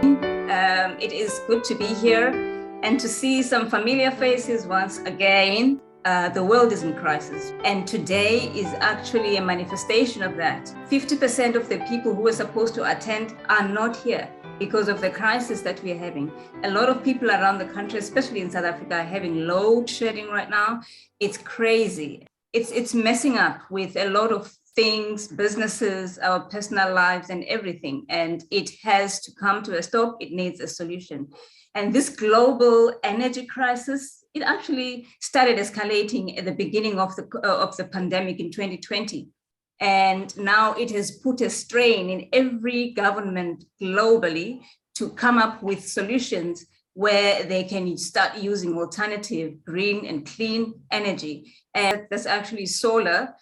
It is good to be here and to see some familiar faces once again. The world is in crisis, and today is actually a manifestation of that. 50% of the people who were supposed to attend are not here because of the crisis that we're having. A lot of people around the country, especially in South Africa, are having load shedding right now. It's crazy. It's messing up with a lot of things, businesses, our personal lives, and everything. And it has to come to a stop. It needs a solution. And this global energy crisis, it actually started escalating at the beginning of the pandemic in 2020. And now it has put a strain in every government globally to come up with solutions where they can start using alternative green and clean energy. And that's actually solar.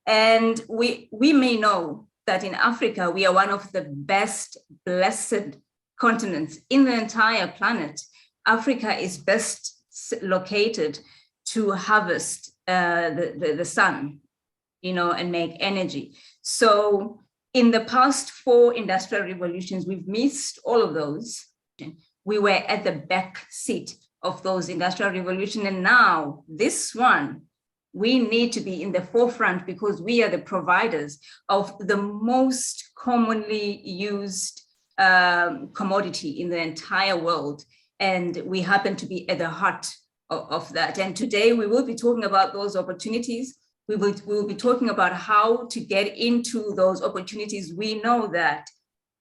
And we may know that in Africa, we are one of the best blessed continents in the entire planet. Africa is best located to harvest the sun, and make energy. So in the past 4 industrial revolutions, we've missed all of those. We were at the back seat of those industrial revolutions. And now this one, we need to be in the forefront because we are the providers of the most commonly used commodity in the entire world. And we happen to be at the heart of that. And today we will be talking about those opportunities. We will be talking about how to get into those opportunities. We know that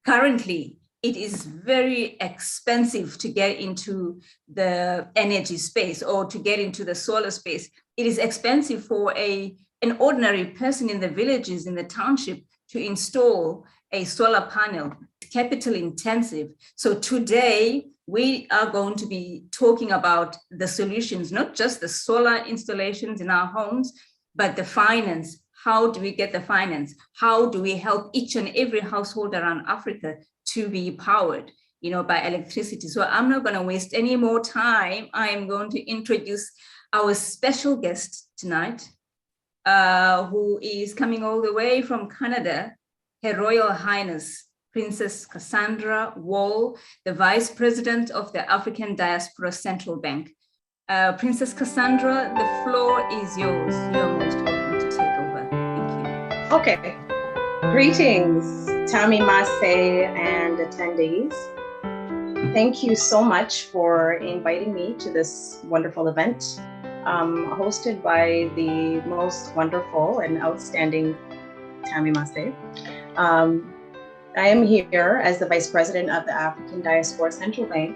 currently it is very expensive to get into the energy space or to get into the solar space. It is expensive for an ordinary person in the villages, in the township, to install a solar panel. It's capital intensive. So today we are going to be talking about the solutions, not just the solar installations in our homes, but the finance. How do we get the finance? How do we help each and every household around Africa to be powered, by electricity? So I'm not going to waste any more time. I am going to introduce our special guest tonight, who is coming all the way from Canada, Her Royal Highness, Princess Cassandra Wall, the Vice President of the African Diaspora Central Bank. Princess Cassandra, the floor is yours. You're most welcome to take over. Thank you. Okay. Greetings, Tammy Massey and attendees. Thank you so much for inviting me to this wonderful event, hosted by the most wonderful and outstanding Tammy Massey. I am here as the Vice President of the African Diaspora Central Bank.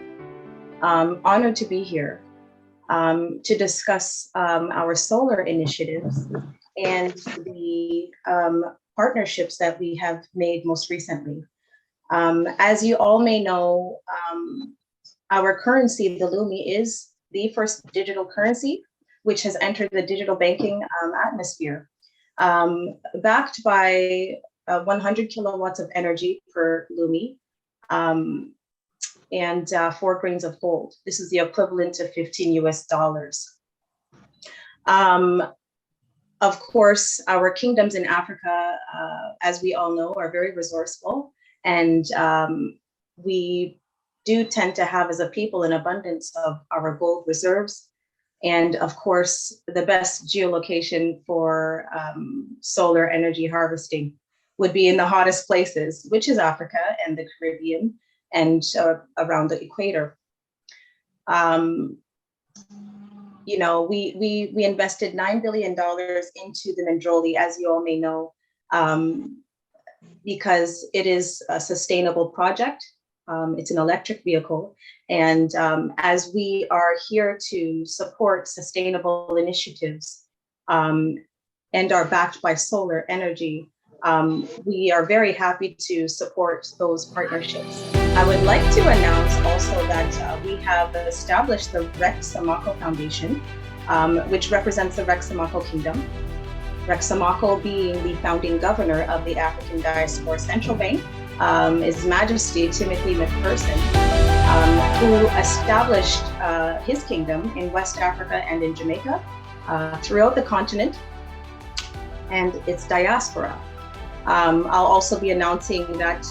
Honored to be here to discuss our solar initiatives and the partnerships that we have made most recently. As you all may know, our currency, the Lumi, is the first digital currency which has entered the digital banking atmosphere, backed by 100 kilowatts of energy per Lumi, and 4 grains of gold. This is the equivalent of $15 US. Of course, our kingdoms in Africa, as we all know, are very resourceful, and we do tend to have as a people an abundance of our gold reserves. And of course, the best geolocation for solar energy harvesting would be in the hottest places, which is Africa and the Caribbean and around the equator. We invested $9 billion into the Mandrolli, as you all may know, because it is a sustainable project. It's an electric vehicle. And as we are here to support sustainable initiatives and are backed by solar energy, we are very happy to support those partnerships. I would like to announce also that we have established the Rex Samako Foundation, which represents the Rex Samako Kingdom. Rex Samako being the founding governor of the African Diaspora Central Bank, His Majesty Timothy McPherson, who established his kingdom in West Africa and in Jamaica, throughout the continent, and its diaspora. I'll also be announcing that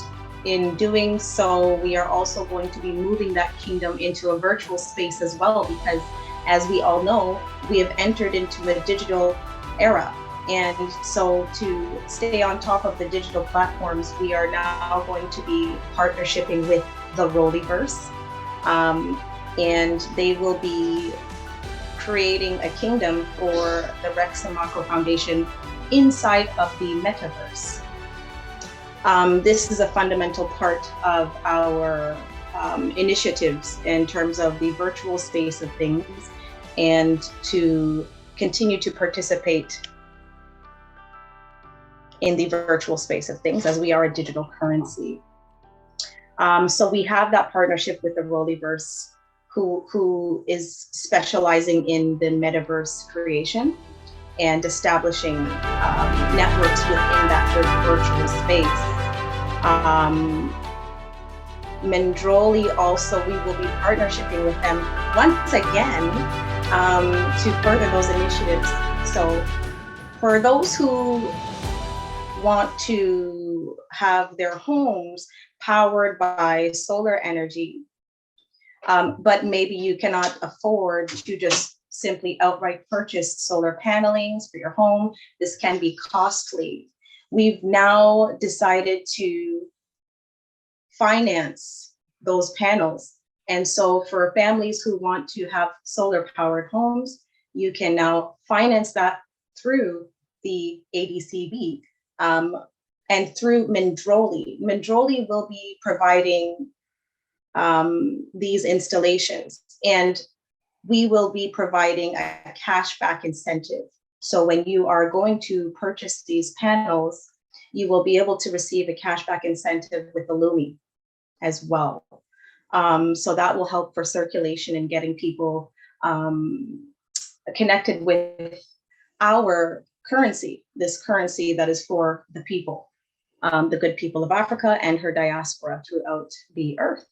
in doing so, we are also going to be moving that kingdom into a virtual space as well, because as we all know, we have entered into a digital era. And so to stay on top of the digital platforms, we are now going to be partnershiping with the Rolliverse. And they will be creating a kingdom for the Rex and Mako Foundation inside of the metaverse. This is a fundamental part of our initiatives in terms of the virtual space of things, and to continue to participate in the virtual space of things as we are a digital currency. So we have that partnership with the Rolliverse, who is specializing in the metaverse creation and establishing networks within that virtual space. Mandrolli also, we will be partnershiping with them once again to further those initiatives. So for those who want to have their homes powered by solar energy, but maybe you cannot afford to just simply outright purchase solar panelings for your home. This can be costly. We've now decided to finance those panels. And so for families who want to have solar powered homes, you can now finance that through the ADCB and through Mandrolli. Mandrolli will be providing these installations, and we will be providing a cashback incentive. So when you are going to purchase these panels, you will be able to receive a cashback incentive with the Lumi as well. So that will help for circulation and getting people connected with our currency, this currency that is for the people, the good people of Africa and her diaspora throughout the earth.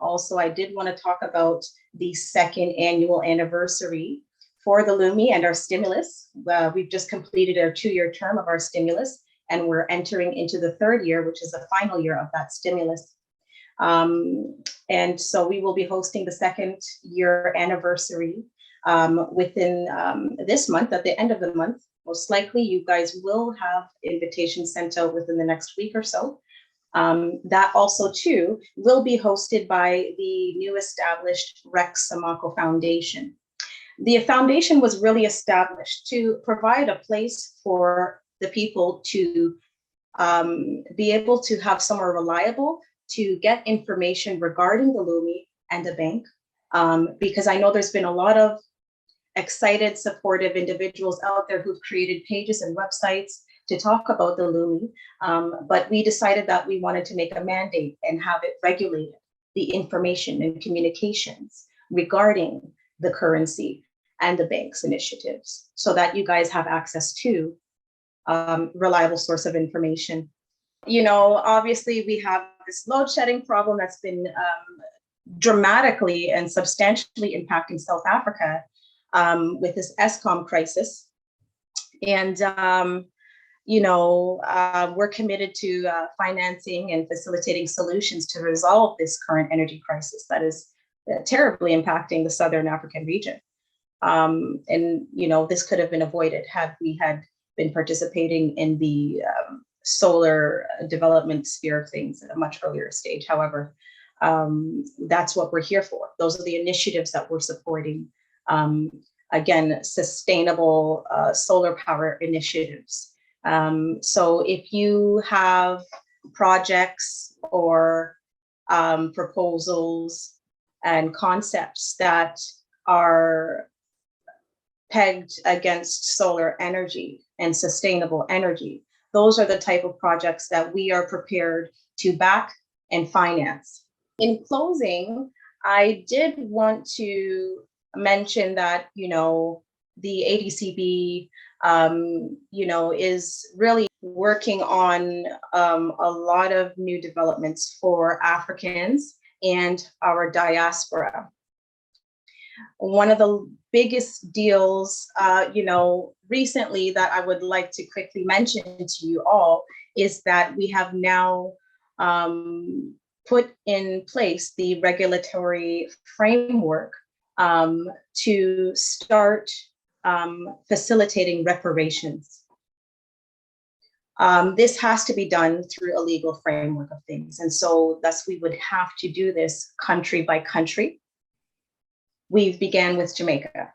Also, I did want to talk about the second annual anniversary for the Lumi and our stimulus. We've just completed our 2-year term of our stimulus, and we're entering into the 3rd year, which is the final year of that stimulus. And so we will be hosting the 2nd year anniversary within this month, at the end of the month. Most likely you guys will have invitations sent out within the next week or so. That also too will be hosted by the new established Rex and Mako Foundation. The foundation was really established to provide a place for the people to be able to have somewhere reliable to get information regarding the Lumi and the bank, because I know there's been a lot of excited, supportive individuals out there who've created pages and websites to talk about the Lumi, but we decided that we wanted to make a mandate and have it regulated, the information and communications regarding the currency and the bank's initiatives, so that you guys have access to reliable source of information. You know, obviously we have this load shedding problem that's been dramatically and substantially impacting South Africa with this Eskom crisis. And, you know, we're committed to financing and facilitating solutions to resolve this current energy crisis that is terribly impacting the Southern African region. And, you know, this could have been avoided had we had been participating in the solar development sphere of things at a much earlier stage. However, that's what we're here for. Those are the initiatives that we're supporting. Again, sustainable solar power initiatives. So if you have projects or proposals and concepts that are pegged against solar energy and sustainable energy, those are the type of projects that we are prepared to back and finance. In closing, I did want to mention that, you know, the ADCB, you know, is really working on a lot of new developments for Africans and our diaspora. One of the biggest deals, you know, recently that I would like to quickly mention to you all is that we have now put in place the regulatory framework to start facilitating reparations. This has to be done through a legal framework of things. And so thus we would have to do this country by country. We've began with Jamaica.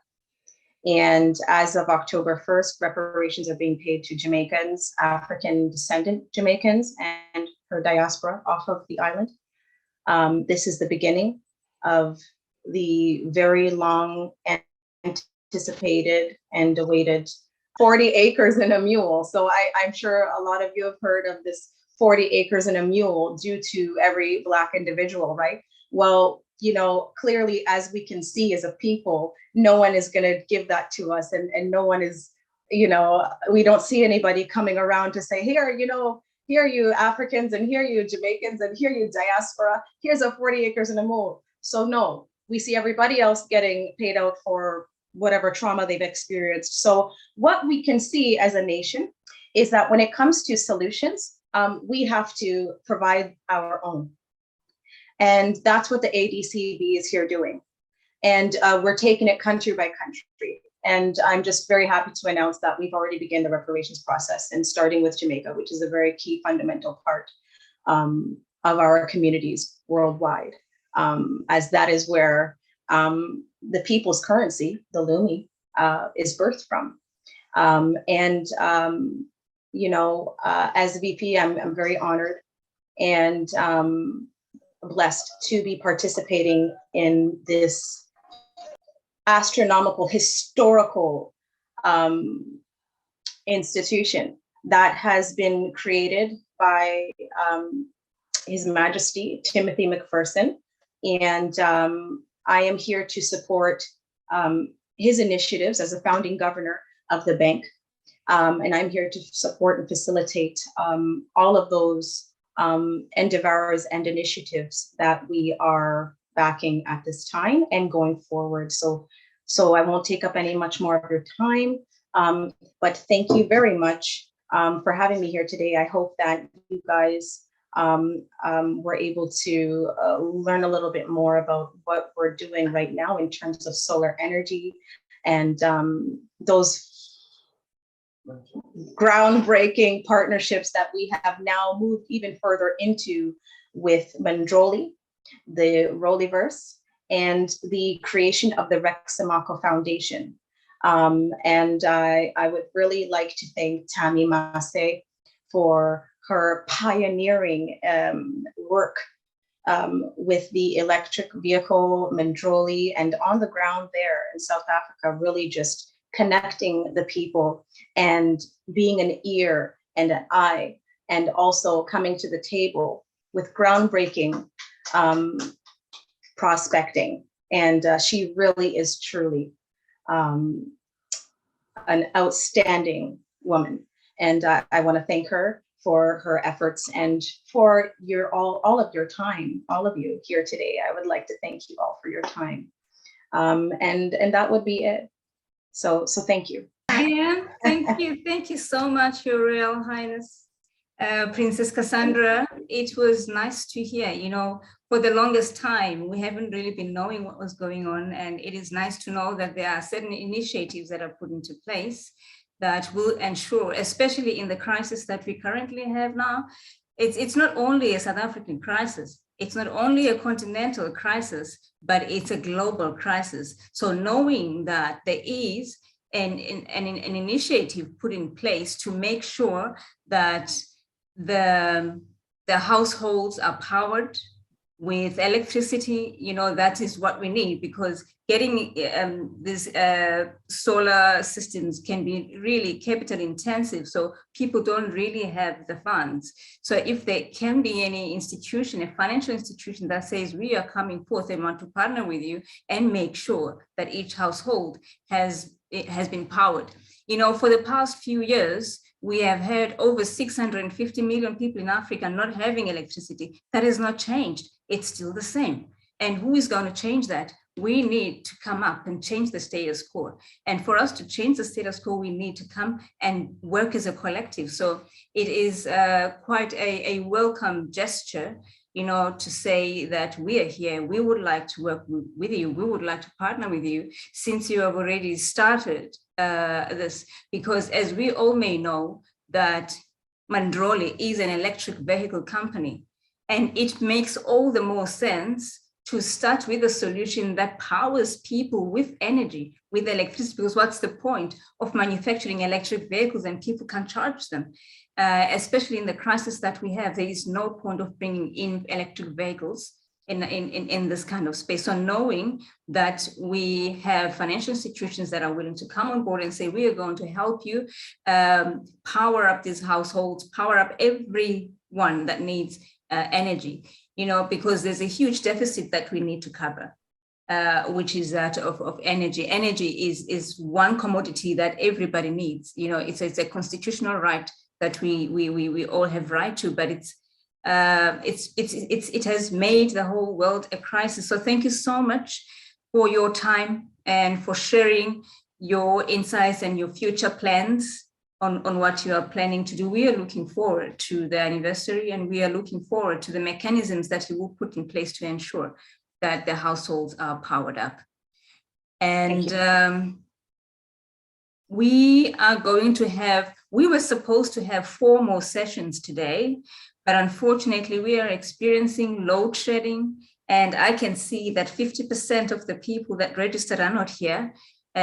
And as of October 1st, reparations are being paid to Jamaicans, African descendant Jamaicans, and her diaspora off of the island. This is the beginning of the very long anticipated and awaited 40 acres and a mule. So I'm sure a lot of you have heard of this 40 acres and a mule due to every Black individual, right? Well, you know, clearly, as we can see as a people, no one is going to give that to us. And no one is, you know, we don't see anybody coming around to say, here, you know, here you Africans, and here you Jamaicans, and here you diaspora, here's a 40 acres and a mule. So no, we see everybody else getting paid out for whatever trauma they've experienced. So what we can see as a nation is that when it comes to solutions, we have to provide our own. And that's what the ADCB is here doing. And we're taking it country by country. And I'm just very happy to announce that we've already begun the reparations process, and starting with Jamaica, which is a very key fundamental part of our communities worldwide, as that is where the people's currency, the lumi, is birthed from. You know, as VP, I'm very honored and blessed to be participating in this astronomical, historical institution that has been created by His Majesty Timothy McPherson. And I am here to support his initiatives as a founding governor of the bank. And I'm here to support and facilitate all of those endeavors and initiatives that we are backing at this time and going forward. So I won't take up any much more of your time, but thank you very much for having me here today. I hope that you guys were able to learn a little bit more about what we're doing right now in terms of solar energy and those groundbreaking partnerships that we have now moved even further into with Mandrolli, the Rolliverse, and the creation of the Rexamaco Foundation. And I would really like to thank Tammy Massey for her pioneering work with the electric vehicle, Mandrolli, and on the ground there in South Africa, really just connecting the people and being an ear and an eye, and also coming to the table with groundbreaking prospecting. And she really is truly an outstanding woman. And I want to thank her for her efforts and for your all of your time, all of you here today. I would like to thank you all for your time. And that would be it. So thank you. Yeah, thank you so much, Your Royal Highness, Princess Cassandra. It was nice to hear. You know, for the longest time, we haven't really been knowing what was going on, and it is nice to know that there are certain initiatives that are put into place that will ensure, especially in the crisis that we currently have now, it's not only a South African crisis. It's not only a continental crisis, but it's a global crisis. So knowing that there is an initiative put in place to make sure that the households are powered with electricity, you know, that is what we need, because getting these solar systems can be really capital intensive. So people don't really have the funds. So if there can be any institution, a financial institution that says we are coming forth and want to partner with you and make sure that each household has been powered. You know, for the past few years, we have had over 650 million people in Africa not having electricity. That has not changed. It's still the same. And who is going to change that? we need to come up and change the status quo. And for us to change the status quo, we need to come and work as a collective. So it is quite a welcome gesture, to say that we are here. We would like to work with you. We would like to partner with you since you have already started this, because as we all may know, that Mandrolli is an electric vehicle company, and it makes all the more sense to start with a solution that powers people with energy, with electricity, because what's the point of manufacturing electric vehicles and people can't charge them? Especially in the crisis that we have, there is no point of bringing in electric vehicles in this kind of space. So knowing that we have financial institutions that are willing to come on board and say, we are going to help you power up these households, power up everyone that needs energy, because there's a huge deficit that we need to cover, which is that of energy. Energy is one commodity that everybody needs. It's a constitutional right that we all have right to, but it has made the whole world a crisis. So thank you so much for your time and for sharing your insights and your future plans on what you are planning to do. We are looking forward to the anniversary, and we are looking forward to the mechanisms that you will put in place to ensure that the households are powered up. And we were supposed to have 4 more sessions today, but unfortunately we are experiencing load shedding, and I can see that 50% of the people that registered are not here.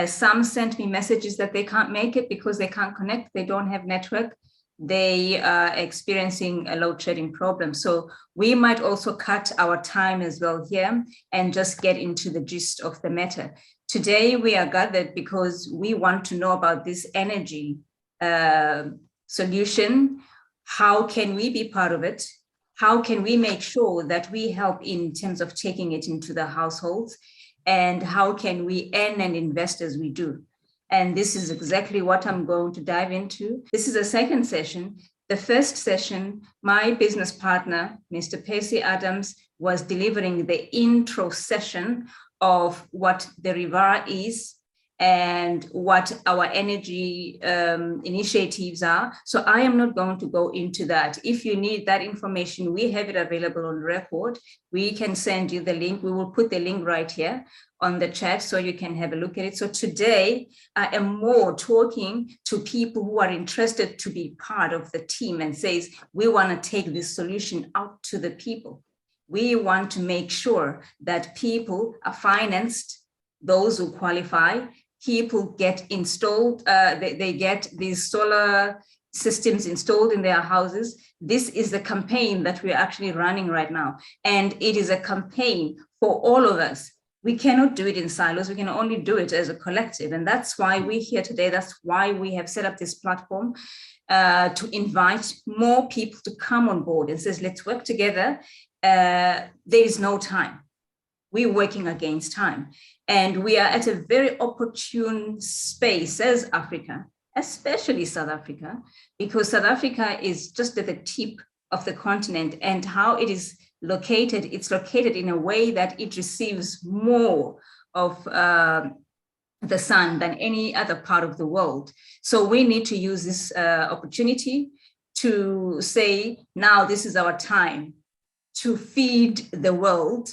Some sent me messages that they can't make it because they can't connect, they don't have network, they are experiencing a load shedding problem. So we might also cut our time as well here and just get into the gist of the matter. Today we are gathered because we want to know about this energy solution. How can we be part of it? How can we make sure that we help in terms of taking it into the households? And how can we earn and invest as we do? And this is exactly what I'm going to dive into. This is the second session. The first session, my business partner, Mr. Percy Adams, was delivering the intro session of what the Rivar is and what our energy initiatives are. So I am not going to go into that. If you need that information, we have it available on record. We can send you the link. We will put the link right here on the chat so you can have a look at it. So today I am more talking to people who are interested to be part of the team and says, we want to take this solution out to the people. We want to make sure that people are financed, those who qualify, people get installed, they get these solar systems installed in their houses. This is the campaign that we're actually running right now. And it is a campaign for all of us. We cannot do it in silos. We can only do it as a collective. And that's why we're here today. That's why we have set up this platform to invite more people to come on board and says, let's work together. There is no time. We're working against time. And we are at a very opportune space as Africa, especially South Africa, because South Africa is just at the tip of the continent, and how it is located, it's located in a way that it receives more of the sun than any other part of the world. So we need to use this opportunity to say, now this is our time to feed the world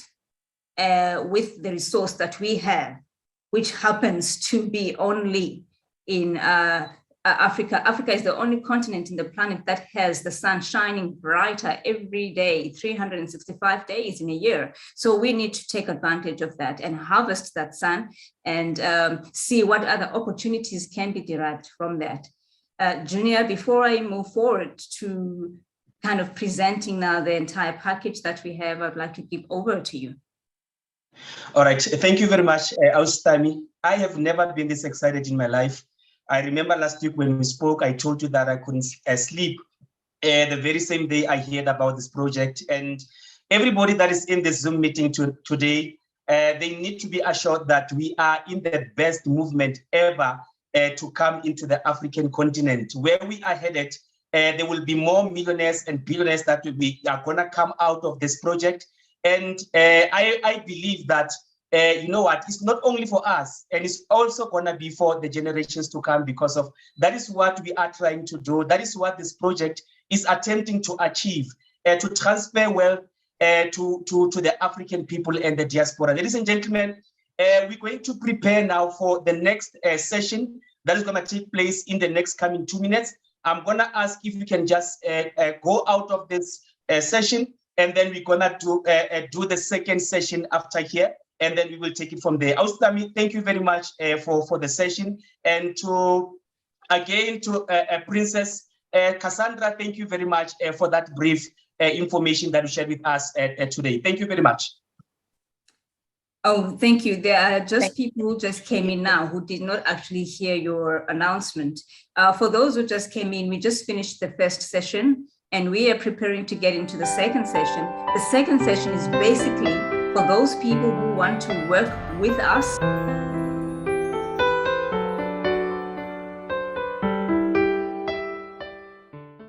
with the resource that we have, which happens to be only in Africa. Africa is the only continent in the planet that has the sun shining brighter every day, 365 days in a year. So we need to take advantage of that and harvest that sun and see what other opportunities can be derived from that. Junior, before I move forward to kind of presenting now the entire package that we have, I'd like to give over to you. All right, thank you very much, Austami. I have never been this excited in my life. I remember last week when we spoke, I told you that I couldn't sleep. The very same day I heard about this project, and everybody that is in this Zoom meeting today, they need to be assured that we are in the best movement ever to come into the African continent. Where we are headed, there will be more millionaires and billionaires that are gonna come out of this project. And I believe that you know what, it's not only for us, and it's also going to be for the generations to come, because of that is what we are trying to do. That is what this project is attempting to achieve, to transfer wealth to the African people and the diaspora. Ladies and gentlemen, we're going to prepare now for the next session that is going to take place in the next coming 2 minutes. I'm going to ask if you can just go out of this session, and then we're going to do the second session after here, and then we will take it from there. Austami, thank you very much for the session. And to Princess Cassandra, thank you very much for that brief information that you shared with us today. Thank you very much. Oh, thank you. There are just people who just came in now who did not actually hear your announcement. For those who just came in, we just finished the first session and we are preparing to get into the second session. The second session is basically for those people who want to work with us